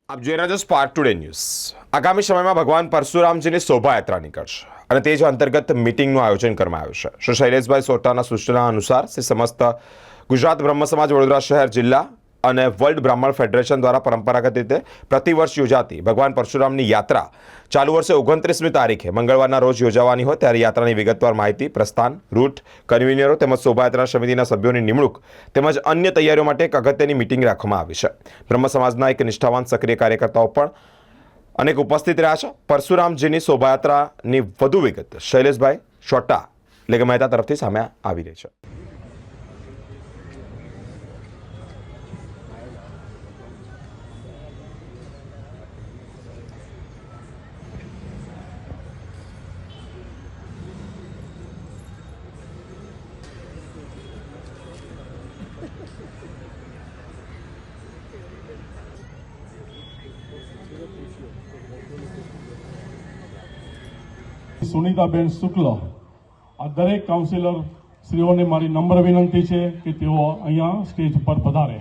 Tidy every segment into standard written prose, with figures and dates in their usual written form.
આપ જોઈ રહ્યા છો સ્પાર્ક ટુડે ન્યૂઝ। આગામી સમયમાં ભગવાન પરશુરામજીની શોભાયાત્રા નીકળશે અને તે જ અંતર્ગત મીટિંગનું આયોજન કરવામાં આવ્યું છે। શ્રી શૈલેષભાઈ સોટાના સૂચના અનુસાર શ્રી સમસ્ત ગુજરાત બ્રહ્મ સમાજ વડોદરા શહેર જિલ્લા અને વર્લ્ડ બ્રાહ્મણ ફેડરેશન દ્વારા પરંપરાગત રીતે પ્રતિવર્ષ યોજાતી ભગવાન પરશુરામની યાત્રા ચાલુ વર્ષે 29મી તારીખે મંગળવારના રોજ યોજાવાની હોય ત્યારે યાત્રાની વિગતવાર માહિતી, પ્રસ્થાન, રૂટ, કન્વીનરો તેમજ શોભાયાત્રા સમિતિના સભ્યોની નિમણૂક તેમજ અન્ય તૈયારીઓ માટે એક અગત્યની મીટિંગ રાખવામાં આવી છે। બ્રહ્મ સમાજના એક નિષ્ઠાવાન સક્રિય કાર્યકર્તાઓ પણ અનેક ઉપસ્થિત રહ્યા છે। પરશુરામજીની શોભાયાત્રાની વધુ વિગત શૈલેષભાઈ સોટા એટલે કે મહેતા તરફથી સામે આવી રહી છે। સુનિતાબેન શુક્લ આ દરેક કાઉન્સિલર શ્રીઓને મારી નમ્ર વિનંતી છે કે તેઓ અહીંયા સ્ટેજ પર પધારે।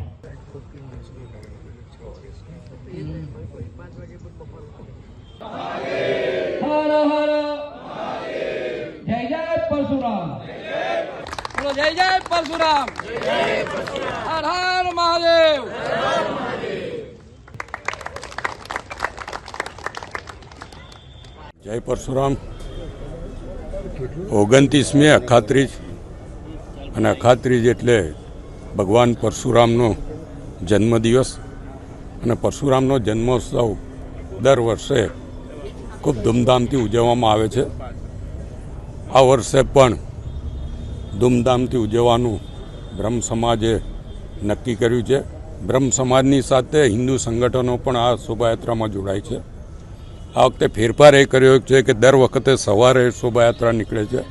હર હર જય જય પરશુરામ, બોલો જય જય પરશુરામ, હર હર મહાદેવ। જય પરશુરામ। 29મી અખાત્રીજ અને અખાત્રીજ એટલે ભગવાન પરશુરામનો જન્મદિવસ અને પરશુરામનો જન્મોત્સવ દર વર્ષે ખૂબ ધૂમધામથી ઉજવવામાં આવે છે। આ વર્ષે પણ ધૂમધામથી ઉજવવાનું બ્રહ્મ સમાજે નક્કી કર્યું છે। બ્રહ્મ સમાજની સાથે હિન્દુ સંગઠનો પણ આ શોભાયાત્રામાં જોડાય છે। આ વખતે ફેરફાર એ કર્યો છે કે દર વખતે સવારે શોભાયાત્રા નીકળે છે,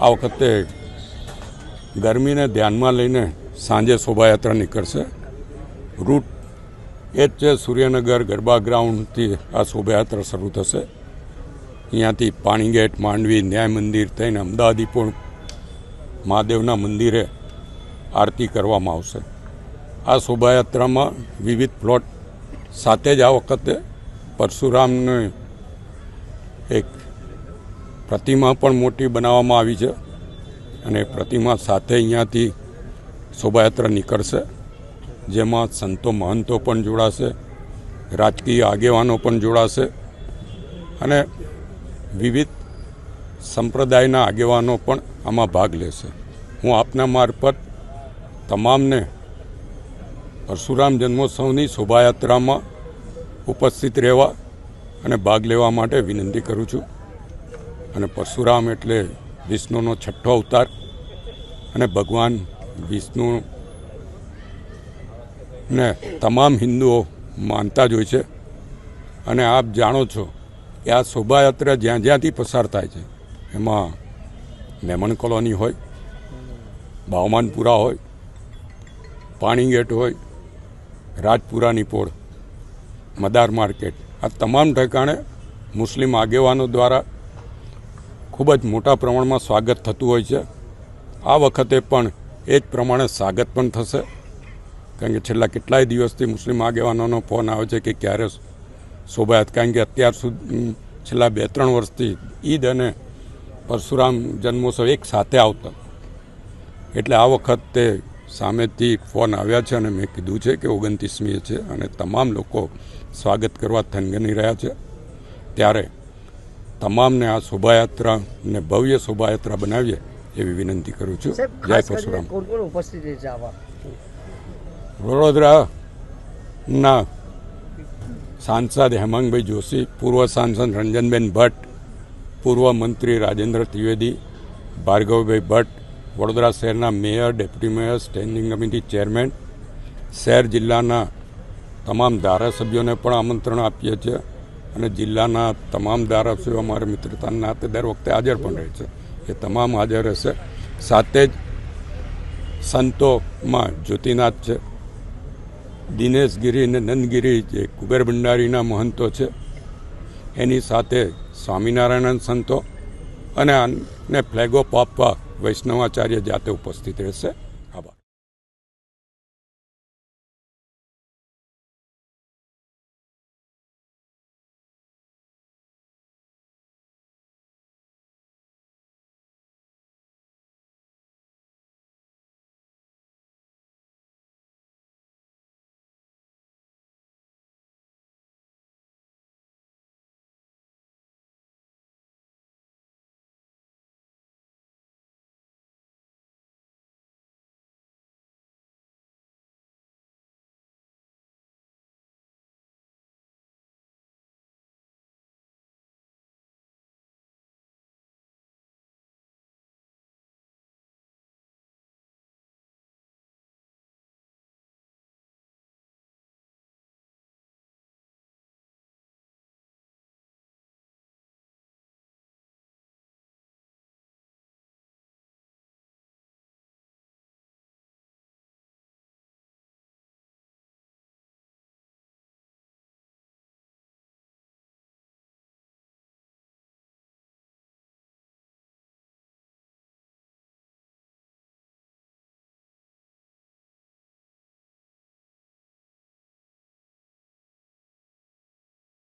આ વખતે ગરમીને ધ્યાનમાં લઈને સાંજે શોભાયાત્રા નીકળશે। રૂટ એ જ છે, સૂર્યનગર ગરબા ગ્રાઉન્ડથી આ શોભાયાત્રા શરૂ થશે। અહીંયાથી પાણીગેટ, માંડવી, ન્યાય મંદિર થઈને અમદાવાદીપુર મહાદેવના મંદિરે આરતી કરવામાં આવશે। આ શોભાયાત્રામાં વિવિધ પ્લોટ સાથે જ આ વખતે પરશુરામને એક પ્રતિમા પણ મોટી બનાવવામાં આવી છે અને પ્રતિમા સાથે અહીંયાથી શોભાયાત્રા નીકળશે, જેમાં સંતો મહંતો પણ જોડાશે, રાજકીય આગેવાનો પણ જોડાશે અને વિવિધ સંપ્રદાયના આગેવાનો પણ આમાં ભાગ લેશે। હું આપના મારફત તમામને પરશુરામ જન્મોત્સવની શોભાયાત્રામાં ઉપસ્થિત રહેવા અને ભાગ લેવા માટે વિનંતી કરું છું। અને પરશુરામ એટલે વિષ્ણુનો છઠ્ઠો અવતાર અને ભગવાન વિષ્ણુને તમામ હિન્દુઓ માનતા જ હોય છે। અને આપ જાણો છો કે આ શોભાયાત્રા જ્યાં જ્યાંથી પસાર થાય છે એમાં મેમણ કોલોની હોય, બાવમાનપુરા હોય, પાણીગેટ હોય, રાજપુરાની પોળ, મદાર માર્કેટ, આ તમામ ઠેકાણે મુસ્લિમ આગેવાનો દ્વારા ખૂબ જ મોટા પ્રમાણમાં સ્વાગત થતું હોય છે। આ વખતે પણ એ જ પ્રમાણે સ્વાગત પણ થશે, કારણ કે છેલ્લા કેટલાય દિવસથી મુસ્લિમ આગેવાનોનો ફોન આવે છે કે ક્યારે શોભાયાત્રા, કારણ કે અત્યાર સુધી છેલ્લા 2-3 વર્ષથી ઈદ અને પરશુરામ જન્મોત્સવ એક સાથે આવતા, એટલે આ વખતે સામેથી ફોન આવ્યા છે અને મેં કીધું છે કે 29મી છે અને તમામ લોકો સ્વાગત કરવા થનગની રહ્યા છે। ત્યારે તમામને આ શોભાયાત્રાને ભવ્ય શોભાયાત્રા બનાવીએ એવી વિનંતી કરું છું। જય પરશુરામ। વડોદરાના સાંસદ હેમાંગભાઈ જોશી, પૂર્વ સાંસદ રંજનબેન ભટ્ટ, પૂર્વ મંત્રી રાજેન્દ્ર ત્રિવેદી, ભાર્ગવભાઈ ભટ્ટ, વડોદરા શહેરના mayor, deputy mayor, standing committee chairman, શહેર જિલ્લાના તમામ ધારાસભ્યોને પણ આમંત્રણ આપીએ છીએ અને જિલ્લાના તમામ ધારાસભ્યો અમારા મિત્રતાના નાતે દર વખતે હાજર પણ રહે છે, એ તમામ હાજર રહેશે। સાથે જ સંતોમાં જ્યોતિનાથ છે, દિનેશગીરી અને નંદગીરી જે કુબેર ભંડારીના મહંતો છે, એની સાથે સ્વામિનારાયણ સંતો અને ફ્લેગ ઓફ આપવા વૈષ્ણવાચાર્ય જાતે ઉપસ્થિત રહેશે।